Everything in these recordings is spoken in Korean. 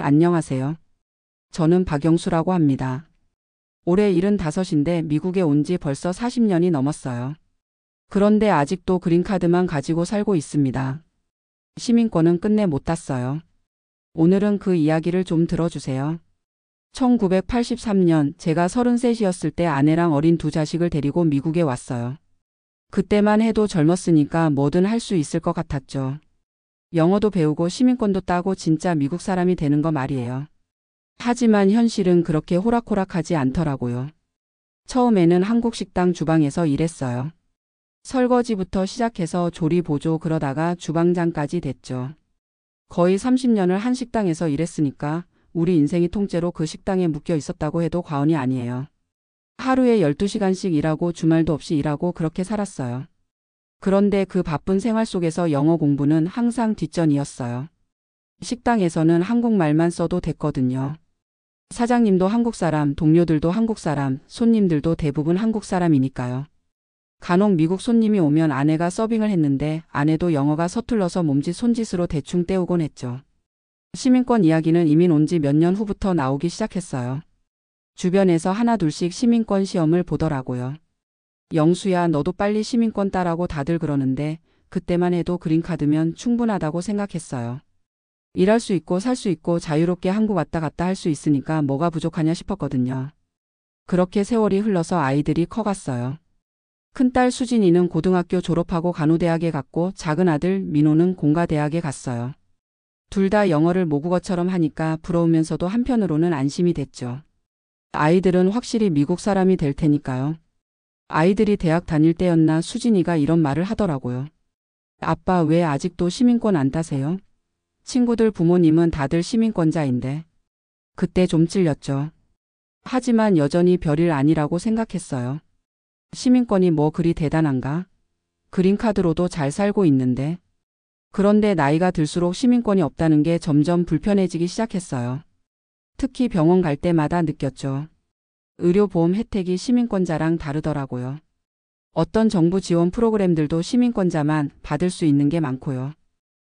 안녕하세요. 저는 박영수라고 합니다. 올해 75인데 미국에 온 지 벌써 40년이 넘었어요. 그런데 아직도 그린카드만 가지고 살고 있습니다. 시민권은 끝내 못 땄어요. 오늘은 그 이야기를 좀 들어주세요. 1983년 제가 33이었을 때 아내랑 어린 두 자식을 데리고 미국에 왔어요. 그때만 해도 젊었으니까 뭐든 할 수 있을 것 같았죠. 영어도 배우고 시민권도 따고 진짜 미국 사람이 되는 거 말이에요. 하지만 현실은 그렇게 호락호락하지 않더라고요. 처음에는 한국 식당 주방에서 일했어요. 설거지부터 시작해서 조리 보조 그러다가 주방장까지 됐죠. 거의 30년을 한 식당에서 일했으니까 우리 인생이 통째로 그 식당에 묶여 있었다고 해도 과언이 아니에요. 하루에 12시간씩 일하고 주말도 없이 일하고 그렇게 살았어요. 그런데 그 바쁜 생활 속에서 영어 공부는 항상 뒷전이었어요. 식당에서는 한국말만 써도 됐거든요. 사장님도 한국 사람, 동료들도 한국 사람, 손님들도 대부분 한국 사람이니까요. 간혹 미국 손님이 오면 아내가 서빙을 했는데 아내도 영어가 서툴러서 몸짓 손짓으로 대충 때우곤 했죠. 시민권 이야기는 이민 온 지 몇 년 후부터 나오기 시작했어요. 주변에서 하나둘씩 시민권 시험을 보더라고요. 영수야, 너도 빨리 시민권 따라고 다들 그러는데 그때만 해도 그린카드면 충분하다고 생각했어요. 일할 수 있고 살 수 있고 자유롭게 한국 왔다 갔다 할 수 있으니까 뭐가 부족하냐 싶었거든요. 그렇게 세월이 흘러서 아이들이 커갔어요. 큰딸 수진이는 고등학교 졸업하고 간호대학에 갔고 작은 아들 민호는 공가대학에 갔어요. 둘 다 영어를 모국어처럼 하니까 부러우면서도 한편으로는 안심이 됐죠. 아이들은 확실히 미국 사람이 될 테니까요. 아이들이 대학 다닐 때였나 수진이가 이런 말을 하더라고요. 아빠, 왜 아직도 시민권 안 따세요? 친구들 부모님은 다들 시민권자인데. 그때 좀 찔렸죠. 하지만 여전히 별일 아니라고 생각했어요. 시민권이 뭐 그리 대단한가? 그린카드로도 잘 살고 있는데. 그런데 나이가 들수록 시민권이 없다는 게 점점 불편해지기 시작했어요. 특히 병원 갈 때마다 느꼈죠. 의료보험 혜택이 시민권자랑 다르더라고요. 어떤 정부 지원 프로그램들도 시민권자만 받을 수 있는 게 많고요.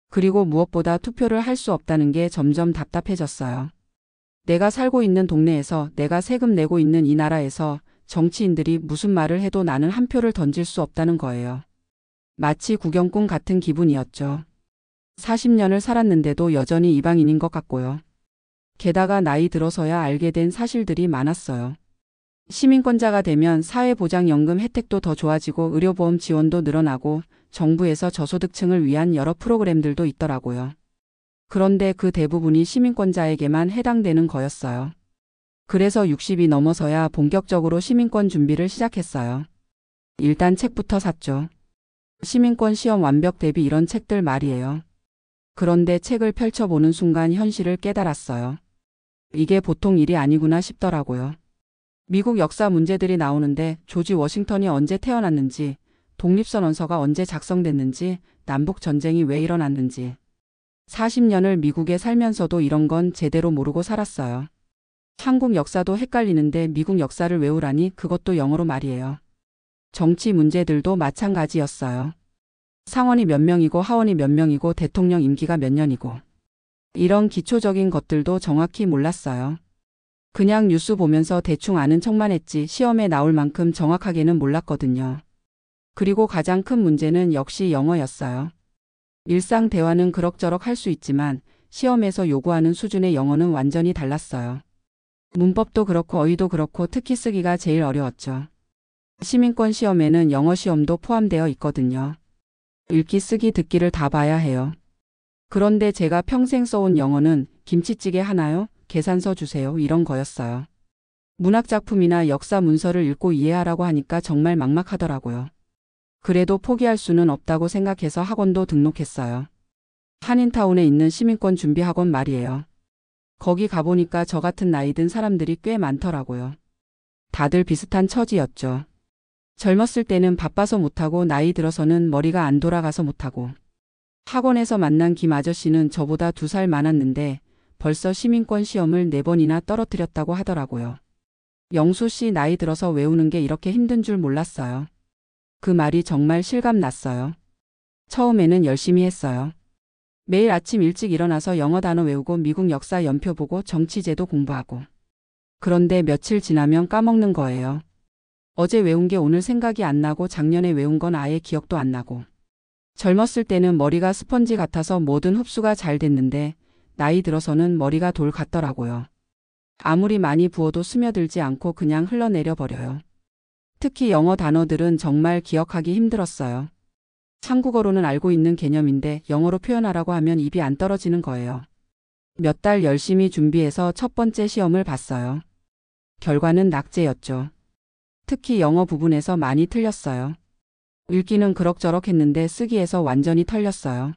그리고 무엇보다 투표를 할 수 없다는 게 점점 답답해졌어요. 내가 살고 있는 동네에서 내가 세금 내고 있는 이 나라에서 정치인들이 무슨 말을 해도 나는 한 표를 던질 수 없다는 거예요. 마치 구경꾼 같은 기분이었죠. 40년을 살았는데도 여전히 이방인인 것 같고요. 게다가 나이 들어서야 알게 된 사실들이 많았어요. 시민권자가 되면 사회보장연금 혜택도 더 좋아지고 의료보험 지원도 늘어나고 정부에서 저소득층을 위한 여러 프로그램들도 있더라고요. 그런데 그 대부분이 시민권자에게만 해당되는 거였어요. 그래서 60이 넘어서야 본격적으로 시민권 준비를 시작했어요. 일단 책부터 샀죠. 시민권 시험 완벽 대비 이런 책들 말이에요. 그런데 책을 펼쳐보는 순간 현실을 깨달았어요. 이게 보통 일이 아니구나 싶더라고요. 미국 역사 문제들이 나오는데 조지 워싱턴이 언제 태어났는지, 독립선언서가 언제 작성됐는지, 남북전쟁이 왜 일어났는지. 40년을 미국에 살면서도 이런 건 제대로 모르고 살았어요. 한국 역사도 헷갈리는데 미국 역사를 외우라니 그것도 영어로 말이에요. 정치 문제들도 마찬가지였어요. 상원이 몇 명이고 하원이 몇 명이고 대통령 임기가 몇 년이고. 이런 기초적인 것들도 정확히 몰랐어요. 그냥 뉴스 보면서 대충 아는 척만 했지 시험에 나올 만큼 정확하게는 몰랐거든요. 그리고 가장 큰 문제는 역시 영어였어요. 일상 대화는 그럭저럭 할 수 있지만 시험에서 요구하는 수준의 영어는 완전히 달랐어요. 문법도 그렇고 어휘도 그렇고 특히 쓰기가 제일 어려웠죠. 시민권 시험에는 영어 시험도 포함되어 있거든요. 읽기, 쓰기, 듣기를 다 봐야 해요. 그런데 제가 평생 써온 영어는 김치찌개 하나요? 계산서 주세요. 이런 거였어요. 문학작품이나 역사 문서를 읽고 이해하라고 하니까 정말 막막하더라고요. 그래도 포기할 수는 없다고 생각해서 학원도 등록했어요. 한인타운에 있는 시민권 준비학원 말이에요. 거기 가보니까 저 같은 나이 든 사람들이 꽤 많더라고요. 다들 비슷한 처지였죠. 젊었을 때는 바빠서 못하고 나이 들어서는 머리가 안 돌아가서 못하고. 학원에서 만난 김 아저씨는 저보다 2살 많았는데 벌써 시민권 시험을 4번이나 떨어뜨렸다고 하더라고요. 영수 씨 나이 들어서 외우는 게 이렇게 힘든 줄 몰랐어요. 그 말이 정말 실감났어요. 처음에는 열심히 했어요. 매일 아침 일찍 일어나서 영어 단어 외우고 미국 역사 연표 보고 정치제도 공부하고. 그런데 며칠 지나면 까먹는 거예요. 어제 외운 게 오늘 생각이 안 나고 작년에 외운 건 아예 기억도 안 나고. 젊었을 때는 머리가 스펀지 같아서 뭐든 흡수가 잘 됐는데 나이 들어서는 머리가 돌 같더라고요. 아무리 많이 부어도 스며들지 않고 그냥 흘러내려 버려요. 특히 영어 단어들은 정말 기억하기 힘들었어요. 한국어로는 알고 있는 개념인데 영어로 표현하라고 하면 입이 안 떨어지는 거예요. 몇 달 열심히 준비해서 첫 번째 시험을 봤어요. 결과는 낙제였죠. 특히 영어 부분에서 많이 틀렸어요. 읽기는 그럭저럭 했는데 쓰기에서 완전히 털렸어요.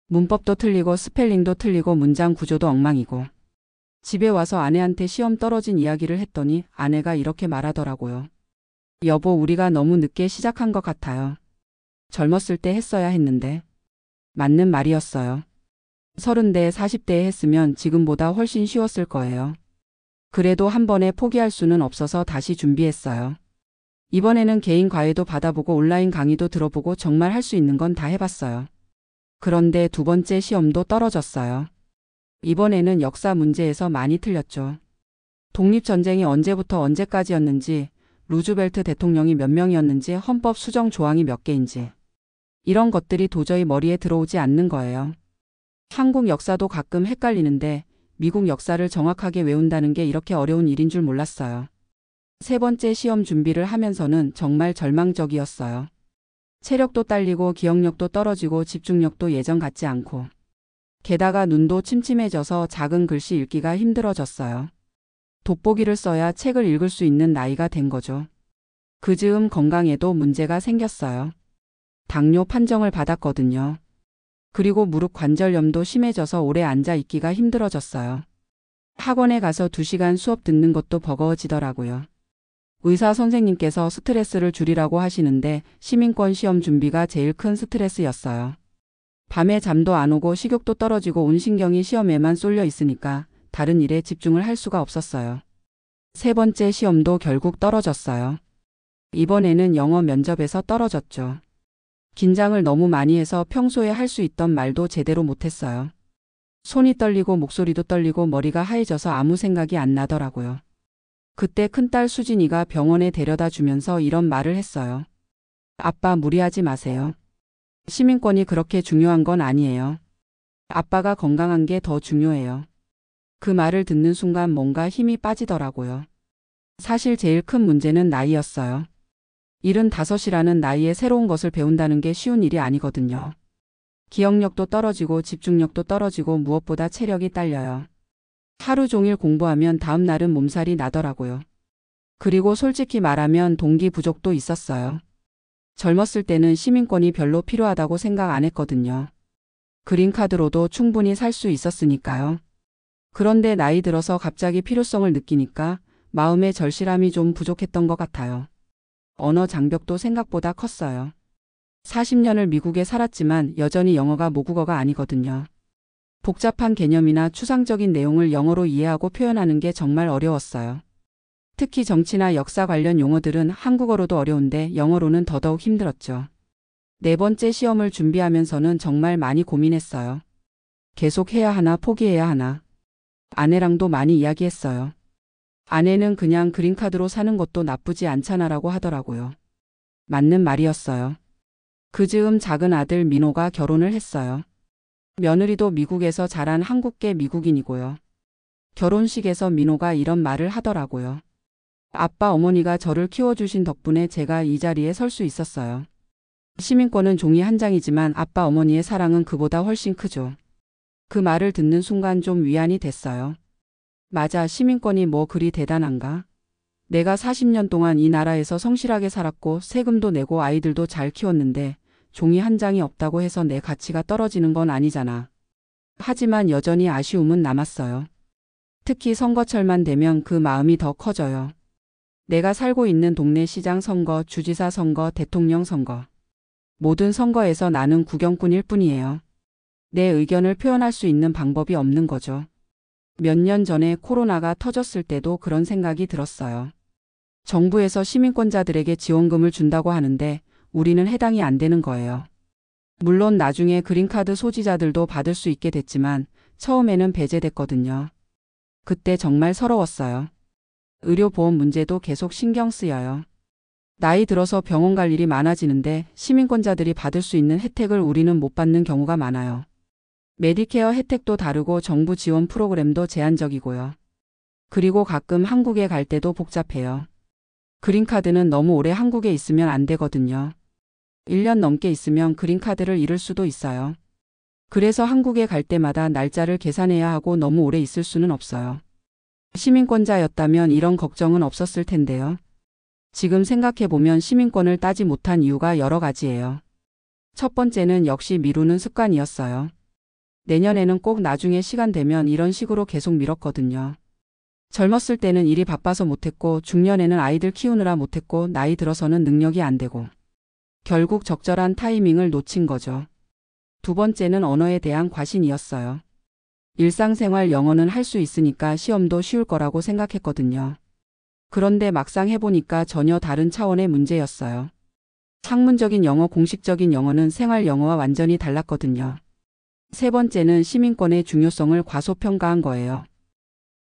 문법도 틀리고 스펠링도 틀리고 문장 구조도 엉망이고. 집에 와서 아내한테 시험 떨어진 이야기를 했더니 아내가 이렇게 말하더라고요. 여보, 우리가 너무 늦게 시작한 것 같아요. 젊었을 때 했어야 했는데. 맞는 말이었어요. 30대, 40대에 했으면 지금보다 훨씬 쉬웠을 거예요. 그래도 한 번에 포기할 수는 없어서 다시 준비했어요. 이번에는 개인 과외도 받아보고 온라인 강의도 들어보고 정말 할 수 있는 건 다 해봤어요. 그런데 두 번째 시험도 떨어졌어요. 이번에는 역사 문제에서 많이 틀렸죠. 독립전쟁이 언제부터 언제까지였는지, 루즈벨트 대통령이 몇 명이었는지, 헌법 수정 조항이 몇 개인지. 이런 것들이 도저히 머리에 들어오지 않는 거예요. 한국 역사도 가끔 헷갈리는데 미국 역사를 정확하게 외운다는 게 이렇게 어려운 일인 줄 몰랐어요. 세 번째 시험 준비를 하면서는 정말 절망적이었어요. 체력도 딸리고 기억력도 떨어지고 집중력도 예전 같지 않고. 게다가 눈도 침침해져서 작은 글씨 읽기가 힘들어졌어요. 돋보기를 써야 책을 읽을 수 있는 나이가 된 거죠. 그 즈음 건강에도 문제가 생겼어요. 당뇨 판정을 받았거든요. 그리고 무릎 관절염도 심해져서 오래 앉아 있기가 힘들어졌어요. 학원에 가서 2시간 수업 듣는 것도 버거워지더라고요. 의사 선생님께서 스트레스를 줄이라고 하시는데 시민권 시험 준비가 제일 큰 스트레스였어요. 밤에 잠도 안 오고 식욕도 떨어지고 온 신경이 시험에만 쏠려 있으니까 다른 일에 집중을 할 수가 없었어요. 세 번째 시험도 결국 떨어졌어요. 이번에는 영어 면접에서 떨어졌죠. 긴장을 너무 많이 해서 평소에 할 수 있던 말도 제대로 못했어요. 손이 떨리고 목소리도 떨리고 머리가 하얘져서 아무 생각이 안 나더라고요. 그때 큰딸 수진이가 병원에 데려다 주면서 이런 말을 했어요. 아빠, 무리하지 마세요. 시민권이 그렇게 중요한 건 아니에요. 아빠가 건강한 게 더 중요해요. 그 말을 듣는 순간 뭔가 힘이 빠지더라고요. 사실 제일 큰 문제는 나이였어요. 75이라는 나이에 새로운 것을 배운다는 게 쉬운 일이 아니거든요. 기억력도 떨어지고 집중력도 떨어지고 무엇보다 체력이 딸려요. 하루 종일 공부하면 다음 날은 몸살이 나더라고요. 그리고 솔직히 말하면 동기 부족도 있었어요. 젊었을 때는 시민권이 별로 필요하다고 생각 안 했거든요. 그린카드로도 충분히 살 수 있었으니까요. 그런데 나이 들어서 갑자기 필요성을 느끼니까 마음의 절실함이 좀 부족했던 것 같아요. 언어 장벽도 생각보다 컸어요. 40년을 미국에 살았지만 여전히 영어가 모국어가 아니거든요. 복잡한 개념이나 추상적인 내용을 영어로 이해하고 표현하는 게 정말 어려웠어요. 특히 정치나 역사 관련 용어들은 한국어로도 어려운데 영어로는 더더욱 힘들었죠. 네 번째 시험을 준비하면서는 정말 많이 고민했어요. 계속 해야 하나 포기해야 하나. 아내랑도 많이 이야기했어요. 아내는 그냥 그린카드로 사는 것도 나쁘지 않잖아라고 하더라고요. 맞는 말이었어요. 그 즈음 작은 아들 민호가 결혼을 했어요. 며느리도 미국에서 자란 한국계 미국인이고요. 결혼식에서 민호가 이런 말을 하더라고요. 아빠, 어머니가 저를 키워주신 덕분에 제가 이 자리에 설 수 있었어요. 시민권은 종이 한 장이지만 아빠, 어머니의 사랑은 그보다 훨씬 크죠. 그 말을 듣는 순간 좀 위안이 됐어요. 맞아, 시민권이 뭐 그리 대단한가? 내가 40년 동안 이 나라에서 성실하게 살았고 세금도 내고 아이들도 잘 키웠는데 종이 한 장이 없다고 해서 내 가치가 떨어지는 건 아니잖아. 하지만 여전히 아쉬움은 남았어요. 특히 선거철만 되면 그 마음이 더 커져요. 내가 살고 있는 동네 시장 선거, 주지사 선거, 대통령 선거. 모든 선거에서 나는 구경꾼일 뿐이에요. 내 의견을 표현할 수 있는 방법이 없는 거죠. 몇 년 전에 코로나가 터졌을 때도 그런 생각이 들었어요. 정부에서 시민권자들에게 지원금을 준다고 하는데 우리는 해당이 안 되는 거예요. 물론 나중에 그린카드 소지자들도 받을 수 있게 됐지만 처음에는 배제됐거든요. 그때 정말 서러웠어요. 의료보험 문제도 계속 신경 쓰여요. 나이 들어서 병원 갈 일이 많아지는데 시민권자들이 받을 수 있는 혜택을 우리는 못 받는 경우가 많아요. 메디케어 혜택도 다르고 정부 지원 프로그램도 제한적이고요. 그리고 가끔 한국에 갈 때도 복잡해요. 그린카드는 너무 오래 한국에 있으면 안 되거든요. 1년 넘게 있으면 그린카드를 잃을 수도 있어요. 그래서 한국에 갈 때마다 날짜를 계산해야 하고 너무 오래 있을 수는 없어요. 시민권자였다면 이런 걱정은 없었을 텐데요. 지금 생각해보면 시민권을 따지 못한 이유가 여러 가지예요. 첫 번째는 역시 미루는 습관이었어요. 내년에는 꼭 나중에 시간 되면 이런 식으로 계속 미뤘거든요. 젊었을 때는 일이 바빠서 못했고 중년에는 아이들 키우느라 못했고 나이 들어서는 능력이 안 되고 결국 적절한 타이밍을 놓친 거죠. 두 번째는 언어에 대한 과신이었어요. 일상생활 영어는 할 수 있으니까 시험도 쉬울 거라고 생각했거든요. 그런데 막상 해보니까 전혀 다른 차원의 문제였어요. 학문적인 영어, 공식적인 영어는 생활 영어와 완전히 달랐거든요. 세 번째는 시민권의 중요성을 과소평가한 거예요.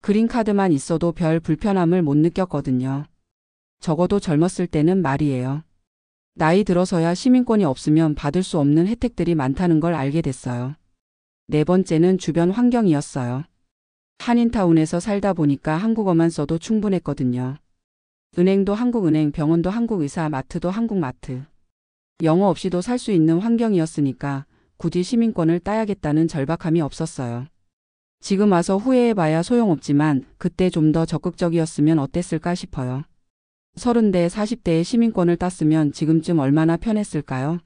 그린카드만 있어도 별 불편함을 못 느꼈거든요. 적어도 젊었을 때는 말이에요. 나이 들어서야 시민권이 없으면 받을 수 없는 혜택들이 많다는 걸 알게 됐어요. 네 번째는 주변 환경이었어요. 한인타운에서 살다 보니까 한국어만 써도 충분했거든요. 은행도 한국은행, 병원도 한국의사, 마트도 한국마트. 영어 없이도 살 수 있는 환경이었으니까 굳이 시민권을 따야겠다는 절박함이 없었어요. 지금 와서 후회해봐야 소용없지만 그때 좀 더 적극적이었으면 어땠을까 싶어요. 30대, 40대에 시민권을 땄으면 지금쯤 얼마나 편했을까요?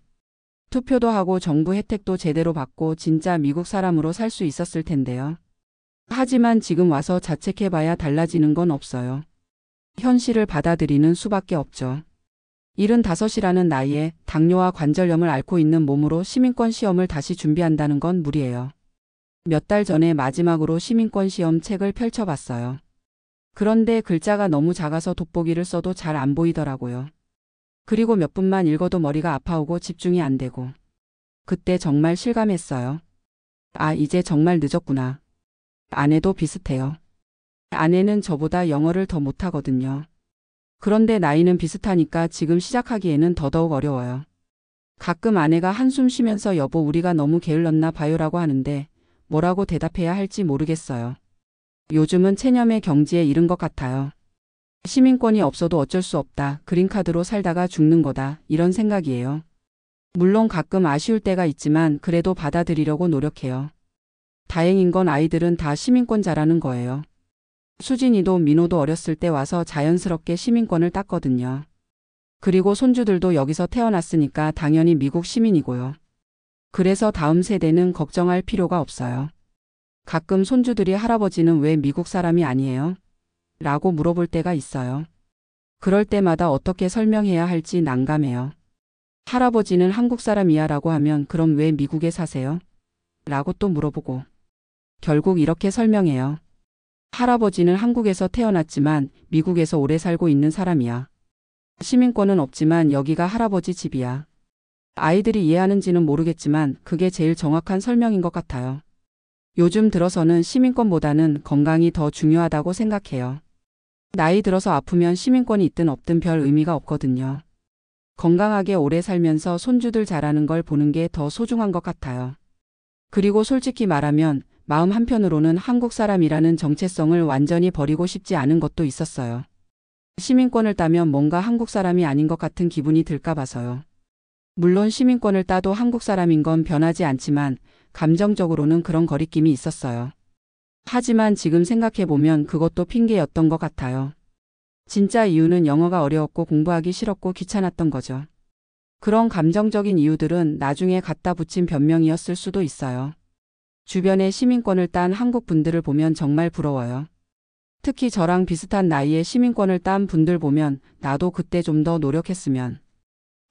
투표도 하고 정부 혜택도 제대로 받고 진짜 미국 사람으로 살 수 있었을 텐데요. 하지만 지금 와서 자책해봐야 달라지는 건 없어요. 현실을 받아들이는 수밖에 없죠. 75이라는 나이에 당뇨와 관절염을 앓고 있는 몸으로 시민권 시험을 다시 준비한다는 건 무리예요. 몇 달 전에 마지막으로 시민권 시험 책을 펼쳐봤어요. 그런데 글자가 너무 작아서 돋보기를 써도 잘 안 보이더라고요. 그리고 몇 분만 읽어도 머리가 아파오고 집중이 안 되고. 그때 정말 실감했어요. 아, 이제 정말 늦었구나. 아내도 비슷해요. 아내는 저보다 영어를 더 못하거든요. 그런데 나이는 비슷하니까 지금 시작하기에는 더더욱 어려워요. 가끔 아내가 한숨 쉬면서 여보 우리가 너무 게을렀나 봐요라고 하는데 뭐라고 대답해야 할지 모르겠어요. 요즘은 체념의 경지에 이른 것 같아요. 시민권이 없어도 어쩔 수 없다. 그린카드로 살다가 죽는 거다. 이런 생각이에요. 물론 가끔 아쉬울 때가 있지만 그래도 받아들이려고 노력해요. 다행인 건 아이들은 다 시민권자라는 거예요. 수진이도 민호도 어렸을 때 와서 자연스럽게 시민권을 땄거든요. 그리고 손주들도 여기서 태어났으니까 당연히 미국 시민이고요. 그래서 다음 세대는 걱정할 필요가 없어요. 가끔 손주들이 할아버지는 왜 미국 사람이 아니에요? 라고 물어볼 때가 있어요. 그럴 때마다 어떻게 설명해야 할지 난감해요. 할아버지는 한국 사람이야 라고 하면 그럼 왜 미국에 사세요? 라고 또 물어보고. 결국 이렇게 설명해요. 할아버지는 한국에서 태어났지만 미국에서 오래 살고 있는 사람이야. 시민권은 없지만 여기가 할아버지 집이야. 아이들이 이해하는지는 모르겠지만 그게 제일 정확한 설명인 것 같아요. 요즘 들어서는 시민권보다는 건강이 더 중요하다고 생각해요. 나이 들어서 아프면 시민권이 있든 없든 별 의미가 없거든요. 건강하게 오래 살면서 손주들 자라는 걸 보는 게 더 소중한 것 같아요. 그리고 솔직히 말하면 마음 한편으로는 한국 사람이라는 정체성을 완전히 버리고 싶지 않은 것도 있었어요. 시민권을 따면 뭔가 한국 사람이 아닌 것 같은 기분이 들까 봐서요. 물론 시민권을 따도 한국 사람인 건 변하지 않지만 감정적으로는 그런 거리낌이 있었어요. 하지만 지금 생각해보면 그것도 핑계였던 것 같아요. 진짜 이유는 영어가 어려웠고 공부하기 싫었고 귀찮았던 거죠. 그런 감정적인 이유들은 나중에 갖다 붙인 변명이었을 수도 있어요. 주변에 시민권을 딴 한국 분들을 보면 정말 부러워요. 특히 저랑 비슷한 나이에 시민권을 딴 분들 보면 나도 그때 좀 더 노력했으면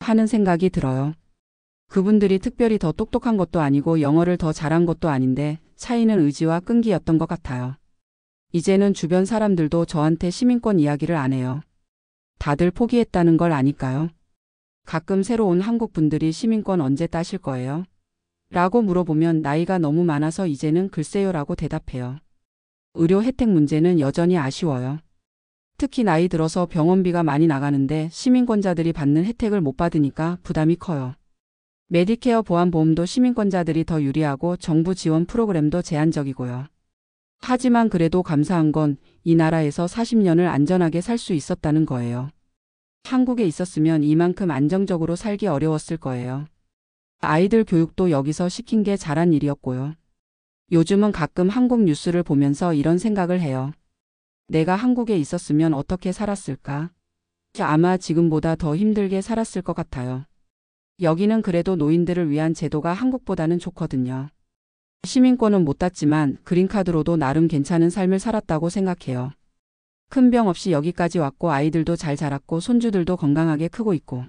하는 생각이 들어요. 그분들이 특별히 더 똑똑한 것도 아니고 영어를 더 잘한 것도 아닌데 차이는 의지와 끈기였던 것 같아요. 이제는 주변 사람들도 저한테 시민권 이야기를 안 해요. 다들 포기했다는 걸 아니까요. 가끔 새로 온 한국 분들이 시민권 언제 따실 거예요? 라고 물어보면 나이가 너무 많아서 이제는 글쎄요라고 대답해요. 의료 혜택 문제는 여전히 아쉬워요. 특히 나이 들어서 병원비가 많이 나가는데 시민권자들이 받는 혜택을 못 받으니까 부담이 커요. 메디케어 보험도 시민권자들이 더 유리하고 정부 지원 프로그램도 제한적이고요. 하지만 그래도 감사한 건 이 나라에서 40년을 안전하게 살 수 있었다는 거예요. 한국에 있었으면 이만큼 안정적으로 살기 어려웠을 거예요. 아이들 교육도 여기서 시킨 게 잘한 일이었고요. 요즘은 가끔 한국 뉴스를 보면서 이런 생각을 해요. 내가 한국에 있었으면 어떻게 살았을까? 아마 지금보다 더 힘들게 살았을 것 같아요. 여기는 그래도 노인들을 위한 제도가 한국보다는 좋거든요. 시민권은 못 땄지만 그린카드로도 나름 괜찮은 삶을 살았다고 생각해요. 큰 병 없이 여기까지 왔고 아이들도 잘 자랐고 손주들도 건강하게 크고 있고.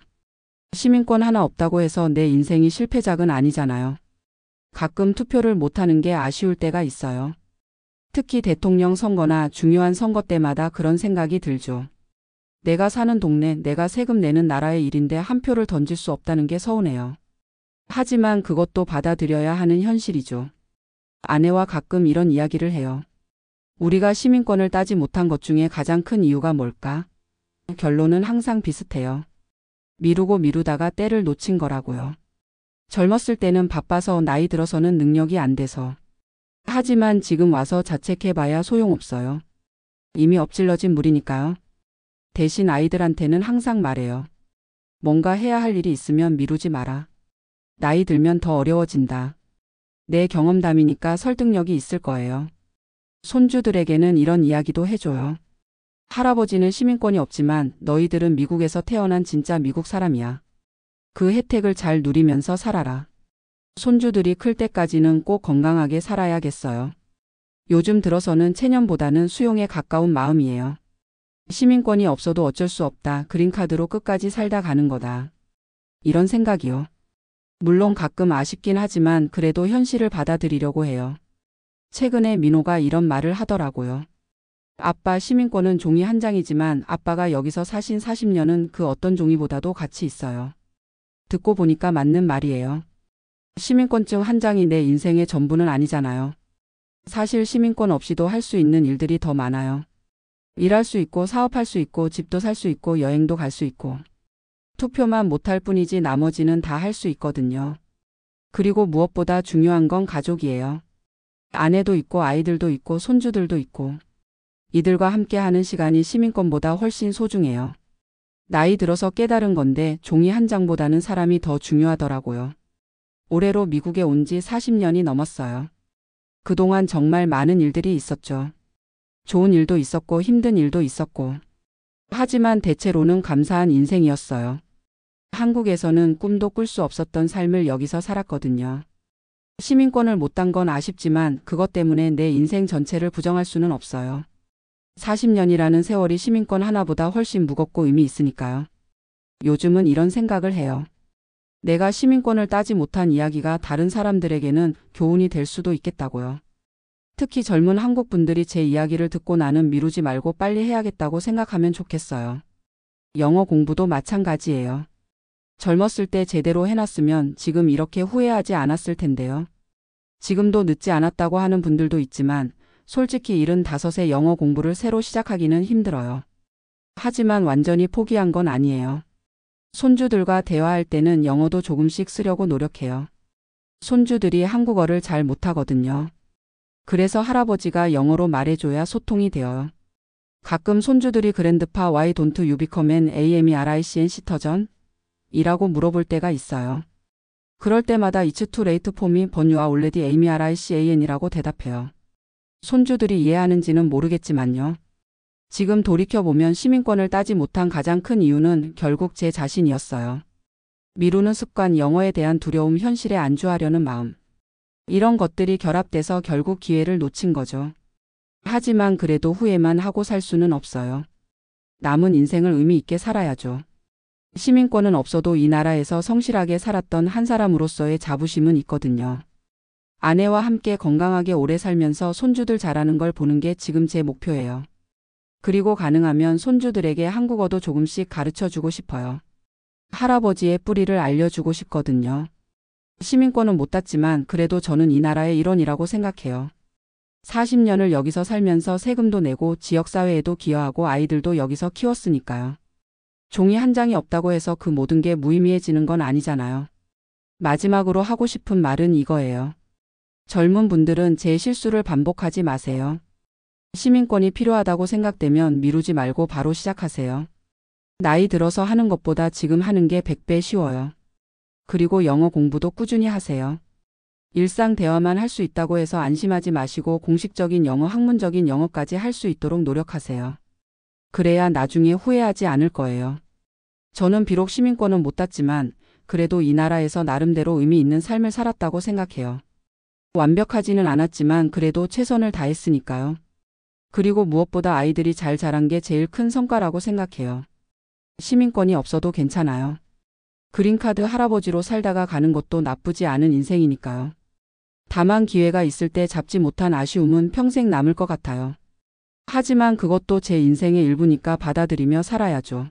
시민권 하나 없다고 해서 내 인생이 실패작은 아니잖아요. 가끔 투표를 못하는 게 아쉬울 때가 있어요. 특히 대통령 선거나 중요한 선거 때마다 그런 생각이 들죠. 내가 사는 동네, 내가 세금 내는 나라의 일인데 한 표를 던질 수 없다는 게 서운해요. 하지만 그것도 받아들여야 하는 현실이죠. 아내와 가끔 이런 이야기를 해요. 우리가 시민권을 따지 못한 것 중에 가장 큰 이유가 뭘까? 결론은 항상 비슷해요. 미루고 미루다가 때를 놓친 거라고요. 젊었을 때는 바빠서 나이 들어서는 능력이 안 돼서. 하지만 지금 와서 자책해봐야 소용없어요. 이미 엎질러진 물이니까요. 대신 아이들한테는 항상 말해요. 뭔가 해야 할 일이 있으면 미루지 마라. 나이 들면 더 어려워진다. 내 경험담이니까 설득력이 있을 거예요. 손주들에게는 이런 이야기도 해줘요. 할아버지는 시민권이 없지만 너희들은 미국에서 태어난 진짜 미국 사람이야. 그 혜택을 잘 누리면서 살아라. 손주들이 클 때까지는 꼭 건강하게 살아야겠어요. 요즘 들어서는 체념보다는 수용에 가까운 마음이에요. 시민권이 없어도 어쩔 수 없다. 그린카드로 끝까지 살다 가는 거다. 이런 생각이요. 물론 가끔 아쉽긴 하지만 그래도 현실을 받아들이려고 해요. 최근에 민호가 이런 말을 하더라고요. 아빠, 시민권은 종이 한 장이지만 아빠가 여기서 사신 40년은 그 어떤 종이보다도 가치 있어요. 듣고 보니까 맞는 말이에요. 시민권증 한 장이 내 인생의 전부는 아니잖아요. 사실 시민권 없이도 할 수 있는 일들이 더 많아요. 일할 수 있고 사업할 수 있고 집도 살 수 있고 여행도 갈 수 있고. 투표만 못할 뿐이지 나머지는 다 할 수 있거든요. 그리고 무엇보다 중요한 건 가족이에요. 아내도 있고 아이들도 있고 손주들도 있고. 이들과 함께하는 시간이 시민권보다 훨씬 소중해요. 나이 들어서 깨달은 건데 종이 한 장보다는 사람이 더 중요하더라고요. 올해로 미국에 온 지 40년이 넘었어요. 그동안 정말 많은 일들이 있었죠. 좋은 일도 있었고 힘든 일도 있었고. 하지만 대체로는 감사한 인생이었어요. 한국에서는 꿈도 꿀 수 없었던 삶을 여기서 살았거든요. 시민권을 못 딴 건 아쉽지만 그것 때문에 내 인생 전체를 부정할 수는 없어요. 40년이라는 세월이 시민권 하나보다 훨씬 무겁고 의미 있으니까요. 요즘은 이런 생각을 해요. 내가 시민권을 따지 못한 이야기가 다른 사람들에게는 교훈이 될 수도 있겠다고요. 특히 젊은 한국 분들이 제 이야기를 듣고 나는 미루지 말고 빨리 해야겠다고 생각하면 좋겠어요. 영어 공부도 마찬가지예요. 젊었을 때 제대로 해놨으면 지금 이렇게 후회하지 않았을 텐데요. 지금도 늦지 않았다고 하는 분들도 있지만 솔직히 75세 영어 공부를 새로 시작하기는 힘들어요. 하지만 완전히 포기한 건 아니에요. 손주들과 대화할 때는 영어도 조금씩 쓰려고 노력해요. 손주들이 한국어를 잘 못하거든요. 그래서 할아버지가 영어로 말해줘야 소통이 되어요. 가끔 손주들이 그랜드파 why don't you become an American citizen? 이라고 물어볼 때가 있어요. 그럴 때마다 It's too late for me but you are already American이라고 대답해요. 손주들이 이해하는지는 모르겠지만요. 지금 돌이켜보면 시민권을 따지 못한 가장 큰 이유는 결국 제 자신이었어요. 미루는 습관, 영어에 대한 두려움, 현실에 안주하려는 마음. 이런 것들이 결합돼서 결국 기회를 놓친 거죠. 하지만 그래도 후회만 하고 살 수는 없어요. 남은 인생을 의미 있게 살아야죠. 시민권은 없어도 이 나라에서 성실하게 살았던 한 사람으로서의 자부심은 있거든요. 아내와 함께 건강하게 오래 살면서 손주들 자라는 걸 보는 게 지금 제 목표예요. 그리고 가능하면 손주들에게 한국어도 조금씩 가르쳐 주고 싶어요. 할아버지의 뿌리를 알려주고 싶거든요. 시민권은 못 땄지만 그래도 저는 이 나라의 일원이라고 생각해요. 40년을 여기서 살면서 세금도 내고 지역사회에도 기여하고 아이들도 여기서 키웠으니까요. 종이 한 장이 없다고 해서 그 모든 게 무의미해지는 건 아니잖아요. 마지막으로 하고 싶은 말은 이거예요. 젊은 분들은 제 실수를 반복하지 마세요. 시민권이 필요하다고 생각되면 미루지 말고 바로 시작하세요. 나이 들어서 하는 것보다 지금 하는 게 100배 쉬워요. 그리고 영어 공부도 꾸준히 하세요. 일상 대화만 할 수 있다고 해서 안심하지 마시고 공식적인 영어, 학문적인 영어까지 할 수 있도록 노력하세요. 그래야 나중에 후회하지 않을 거예요. 저는 비록 시민권은 못 땄지만 그래도 이 나라에서 나름대로 의미 있는 삶을 살았다고 생각해요. 완벽하지는 않았지만 그래도 최선을 다했으니까요. 그리고 무엇보다 아이들이 잘 자란 게 제일 큰 성과라고 생각해요. 시민권이 없어도 괜찮아요. 그린카드 할아버지로 살다가 가는 것도 나쁘지 않은 인생이니까요. 다만 기회가 있을 때 잡지 못한 아쉬움은 평생 남을 것 같아요. 하지만 그것도 제 인생의 일부니까 받아들이며 살아야죠.